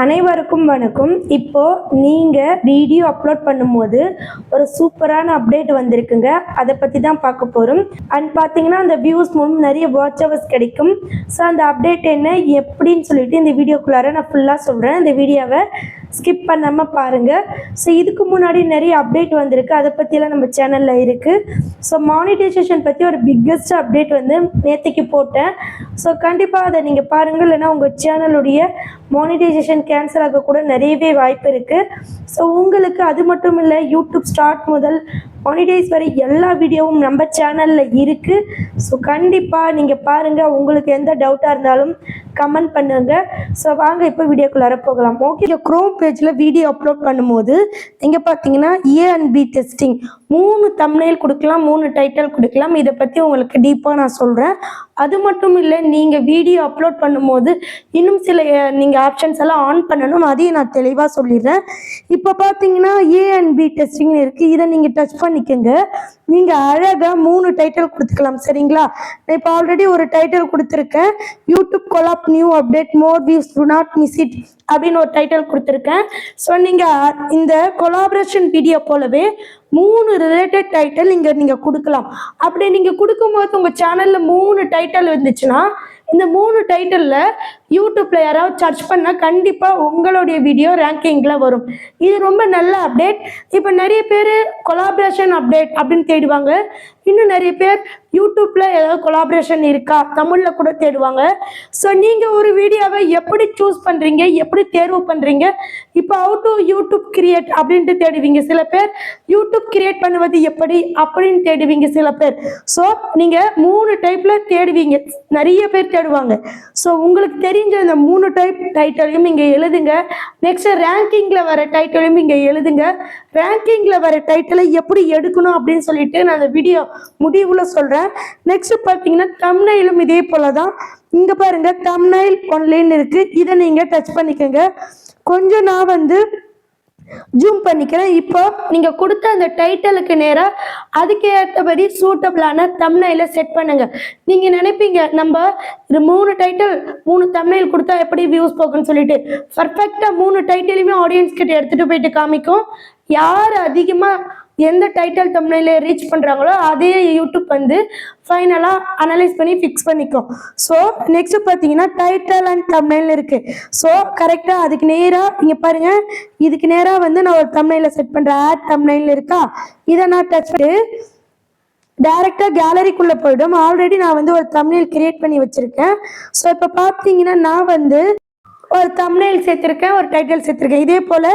அனைவருக்கும் வணக்கம். இப்போ நீங்கள் வீடியோ அப்லோட் பண்ணும்போது ஒரு சூப்பரான அப்டேட் வந்திருக்குங்க. அதை பற்றி தான் பார்க்க போகிறோம். அண்ட் பார்த்தீங்கன்னா அந்த வியூஸ் மூலம் நிறைய வாட்ச் ஹவர்ஸ் கிடைக்கும். ஸோ அந்த அப்டேட் என்ன எப்படின்னு சொல்லிட்டு இந்த வீடியோக்குள்ளார நான் ஃபுல்லாக சொல்கிறேன். இந்த வீடியோவை ஸ்கிப் பண்ணாமல் பாருங்கள். ஸோ இதுக்கு முன்னாடி நிறைய அப்டேட் வந்திருக்கு, அதை பற்றியெல்லாம் நம்ம சேனலில் இருக்குது. ஸோ மானிட்டைசேஷன் பற்றி ஒரு பிக்கஸ்ட் அப்டேட் வந்து நேற்றுக்கு போட்டேன். ஸோ கண்டிப்பாக அதை நீங்கள் பாருங்கள், இல்லைன்னா உங்கள் சேனலுடைய மானிட்டைசேஷன் கேன்சல் ஆக கூட நிறையவே வாய்ப்பு இருக்குது. ஸோ உங்களுக்கு அது மட்டும் இல்லை, யூடியூப் ஸ்டார்ட் முதல் மானிடைஸ் வரை எல்லா வீடியோவும் நம்ம சேனலில் இருக்குது. ஸோ கண்டிப்பாக நீங்கள் பாருங்கள். உங்களுக்கு எந்த டவுட்டாக இருந்தாலும் கமெண்ட் பண்ணுங்கள். ஸோ வாங்க இப்போ வீடியோக்குள்ளார போகலாம். ஓகே, க்ரோம் பேஜில் வீடியோ அப்லோட் பண்ணும்போது இங்கே பார்த்தீங்கன்னா A&B டெஸ்டிங் 3 தம்ப்நெயில் கொடுக்கலாம், 3 டைட்டில் கொடுக்கலாம். இதை பற்றி உங்களுக்கு டீப்பாக நான் சொல்கிறேன். அது மட்டும் இல்லை, நீங்கள் வீடியோ அப்லோட் பண்ணும்போது இன்னும் சில நீங்கள் ஆப்ஷன்ஸ் எல்லாம் ஆன் பண்ணணும். அதையும் நான் தெளிவாக சொல்லிடுறேன். இப்போ பார்த்தீங்கன்னா A&B டெஸ்டிங்னு இருக்குது. இதை நீங்கள் டச் பண்ணிக்கோங்க. நீங்கள் அழகாக 3 டைட்டில் கொடுத்துக்கலாம். சரிங்களா? நான் இப்போ ஆல்ரெடி ஒரு டைட்டில் கொடுத்துருக்கேன். YouTube collab new update more views to not miss it அப்படின்னு ஒரு டைட்டில் கொடுத்துருக்கேன். ஸோ நீங்கள் இந்த கொலாபரேஷன் வீடியோ போலவே 3 ரிலேட்டட் டைட்டில் இங்கே நீங்கள் கொடுக்கலாம். அப்படி நீங்கள் கொடுக்கும்போது உங்கள் சேனலில் 3 டைட்டில் இருந்துச்சுன்னா இந்த 3 டைட்டிலில் யூடியூப்பில் யாராவது சர்ச் பண்ணால் கண்டிப்பாக உங்களுடைய வீடியோ ரேங்கிங்கில் வரும். இது ரொம்ப நல்ல அப்டேட். இப்போ நிறைய பேர் கொலாபரேஷன் அப்டேட் அப்படின்னு தேடுவாங்க. இன்னும் நிறைய பேர் யூடியூப்பில் ஏதாவது கொலாபரேஷன் இருக்கா தமிழில் கூட தேடுவாங்க. ஸோ நீங்கள் ஒரு வீடியோவை எப்படி சூஸ் பண்ணுறீங்க, எப்படி தேர்வு பண்ணுறீங்க? இப்போ ஹவ் டு யூடியூப் கிரியேட் அப்படின்ட்டு தேடுவீங்க சில பேர். யூடியூப் கிரியேட் பண்ணுவது எப்படி அப்படின்னு தேடுவீங்க சில பேர். ஸோ நீங்கள் 3 டைப்பில் தேடுவீங்க, நிறைய பேர் தேடுவாங்க. ஸோ உங்களுக்கு தெரிஞ்ச இந்த 3 டைப் டைட்டிலையும் இங்கே எழுதுங்க. நெக்ஸ்ட் ரேங்கிங்கில் வர டைட்டிலையும் இங்கே எழுதுங்க. ரேங்கிங்கில் வர டைட்டிலை எப்படி எடுக்கணும் அப்படின்னு சொல்லிட்டு நான் அந்த வீடியோ முடிவில் சொல்கிறேன். நெக்ஸ்ட் பார்த்தீங்கன்னா தம்ப்நெயிலும் இதே போல தான். இங்கே பாருங்க, தம்ப்நெயில் ஒன்லைன் இருக்குது. இதை நீங்கள் டச் பண்ணிக்கோங்க. கொஞ்சம் நான் வந்து ஜூம் பண்ணிக்கிறேன். இப்போ நீங்கள் கொடுத்த அந்த டைட்டிலுக்கு நேராக அதுக்கு ஏற்றபடி சூட்டபிளான தம்ப்நெயிலை செட் பண்ணுங்க. நீங்கள் நினைப்பீங்க நம்ம இது 3 டைட்டில் 3 தம்ப்நெயில் கொடுத்தா எப்படி வியூஸ் போகும்னு சொல்லிட்டு. பர்ஃபெக்டாக 3 டைட்டிலுமே ஆடியன்ஸ் கிட்ட எடுத்துகிட்டு போயிட்டு காமிக்கும். யார் அதிகமாக எந்த டைட்டில் தம்ப்நெயிலை ரீச் பண்ணுறாங்களோ அதே யூடியூப் வந்து ஃபைனலாக அனலைஸ் பண்ணி ஃபிக்ஸ் பண்ணிக்கும். ஸோ நெக்ஸ்ட் பார்த்தீங்கன்னா டைட்டில் அண்ட் தம்ப்நெயில் இருக்குது. ஸோ கரெக்டாக அதுக்கு நேராக இங்கே பாருங்கள், இதுக்கு நேராக வந்து நான் ஒரு தம்ப்நெயிலை செட் பண்ணுறேன். ஆட் தம்ப்நெயில் இருக்கா, இதை நான் டச் பண்ணி டைரெக்டாக கேலரிக்குள்ளே போய்டும். ஆல்ரெடி நான் வந்து ஒரு தம்ப்நெயில் கிரியேட் பண்ணி வச்சுருக்கேன். ஸோ இப்போ பார்த்தீங்கன்னா நான் வந்து ஒரு தம்ப்நெயில் சேர்த்துருக்கேன், ஒரு டைட்டில் சேர்த்துருக்கேன். இதே போல்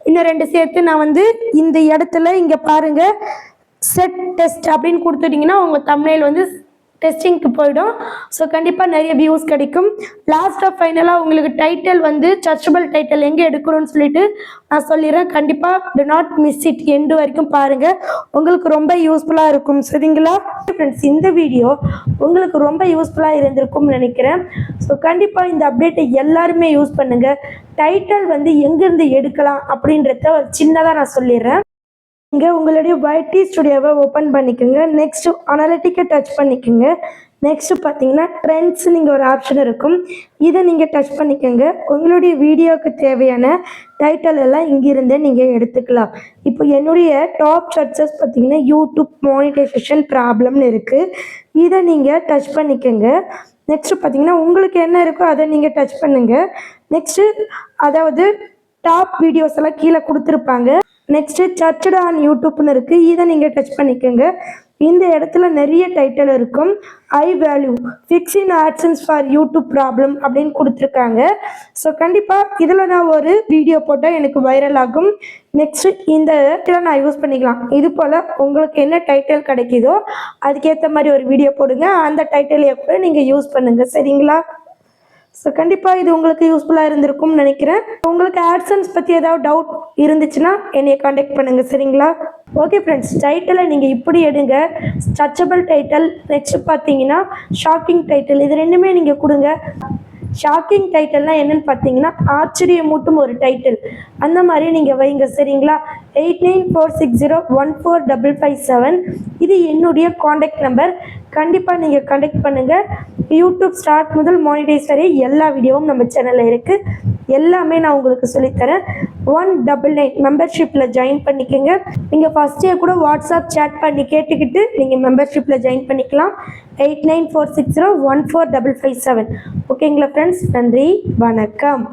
இன்னும் 2 சேர்த்து நான் வந்து இந்த இடத்துல இங்கே பாருங்கள் செட் டெஸ்ட் அப்படின்னு கொடுத்துட்டிங்கன்னா உங்கள் தம்ப்நெயில் வந்து டெஸ்டிங்க்கு போயிடும். ஸோ கண்டிப்பாக நிறைய வியூஸ் கிடைக்கும். லாஸ்ட்டாக ஃபைனலாக உங்களுக்கு டைட்டில் வந்து சர்ச்சபிள் டைட்டில் எங்கே எடுக்கணும்னு சொல்லிட்டு நான் சொல்லிடுறேன். கண்டிப்பாக to not miss it, end வரைக்கும் பாருங்கள், உங்களுக்கு ரொம்ப யூஸ்ஃபுல்லாக இருக்கும். சரிங்களா ஃப்ரெண்ட்ஸ்? இந்த வீடியோ உங்களுக்கு ரொம்ப யூஸ்ஃபுல்லாக இருந்திருக்கும்னு நினைக்கிறேன். ஸோ கண்டிப்பாக இந்த அப்டேட்டை எல்லாருமே யூஸ் பண்ணுங்கள். டைட்டில் வந்து எங்கேருந்து எடுக்கலாம் அப்படின்றத ஒரு சின்னதாக நான் சொல்லிடுறேன். நீங்கள் உங்களுடைய YT ஸ்டுடியோவை ஓப்பன் பண்ணிக்கோங்க. நெக்ஸ்ட் அனாலிட்டிக்கை டச் பண்ணிக்கோங்க. நெக்ஸ்ட் பார்த்தீங்கன்னா ட்ரெண்ட்ஸ் நீங்கள் ஒரு ஆப்ஷன் இருக்கும், இதை நீங்கள் டச் பண்ணிக்கோங்க. உங்களுடைய வீடியோவுக்கு தேவையான டைட்டில் எல்லாம் இங்கிருந்தே நீங்கள் எடுத்துக்கலாம். இப்போ என்னுடைய டாப் சர்ச்சஸ் பார்த்தீங்கன்னா யூடியூப் மானிட்டைசேஷன் ப்ராப்ளம்னு இருக்குது. இதை நீங்கள் டச் பண்ணிக்கோங்க. நெக்ஸ்ட் பார்த்தீங்கன்னா உங்களுக்கு என்ன இருக்கோ அதை நீங்கள் டச் பண்ணுங்கள். நெக்ஸ்ட்டு அதாவது டாப் வீடியோஸ் எல்லாம் கீழே கொடுத்துருப்பாங்க. நெக்ஸ்ட்டு சர்ச்சடு ஆன் யூடியூப்னு இருக்குது, இதை நீங்கள் டச் பண்ணிக்கோங்க. இந்த இடத்துல நிறைய டைட்டில் இருக்கும். I value fixing actions for YouTube problem அப்படின்னு கொடுத்துருக்காங்க. ஸோ கண்டிப்பாக இதில் நான் ஒரு வீடியோ போட்டால் எனக்கு வைரல் ஆகும். நெக்ஸ்ட்டு இந்த இடத்துல நான் யூஸ் பண்ணிக்கலாம். இது போல் உங்களுக்கு என்ன டைட்டில் கிடைக்குதோ அதுக்கேற்ற மாதிரி ஒரு வீடியோ போடுங்க. அந்த டைட்டிலையே கூட நீங்கள் யூஸ் பண்ணுங்கள். சரிங்களா? ஸோ கண்டிப்பாக இது உங்களுக்கு யூஸ்ஃபுல்லாக இருந்திருக்கும்னு நினைக்கிறேன். உங்களுக்கு ஆட்சன்ஸ் பற்றி ஏதாவது டவுட் இருந்துச்சுன்னா என்னையை காண்டாக்ட் பண்ணுங்கள். சரிங்களா? ஓகே ஃப்ரெண்ட்ஸ், டைட்டிலை நீங்கள் இப்படி எடுங்க. சர்ச்சபிள் டைட்டில், நெக்ஸ்ட் பார்த்தீங்கன்னா ஷாக்கிங் டைட்டில், இது ரெண்டுமே நீங்கள் கொடுங்க. ஷாக்கிங் டைட்டில்லாம் என்னென்னு பார்த்தீங்கன்னா ஆச்சரியமூட்டும் ஒரு டைட்டில், அந்த மாதிரி நீங்கள் வைங்க. சரிங்களா? 8946014557 இது என்னுடைய காண்டாக்ட் நம்பர். கண்டிப்பாக நீங்கள் கண்டக்ட் பண்ணுங்கள். யூடியூப் ஸ்டார்ட் முதல் மானிடைஸ் வரை எல்லா வீடியோவும் நம்ம சேனலில் இருக்குது. எல்லாமே நான் உங்களுக்கு சொல்லித்தரேன். 199 மெம்பர்ஷிப்பில் ஜாயின் பண்ணிக்கோங்க. நீங்கள் ஃபஸ்ட்டே கூட வாட்ஸ்அப் சேட் பண்ணி கேட்டுக்கிட்டு நீங்கள் மெம்பர்ஷிப்பில் ஜாயின் பண்ணிக்கலாம். 8946014557. ஓகேங்களா ஃப்ரெண்ட்ஸ்? நன்றி, வணக்கம்.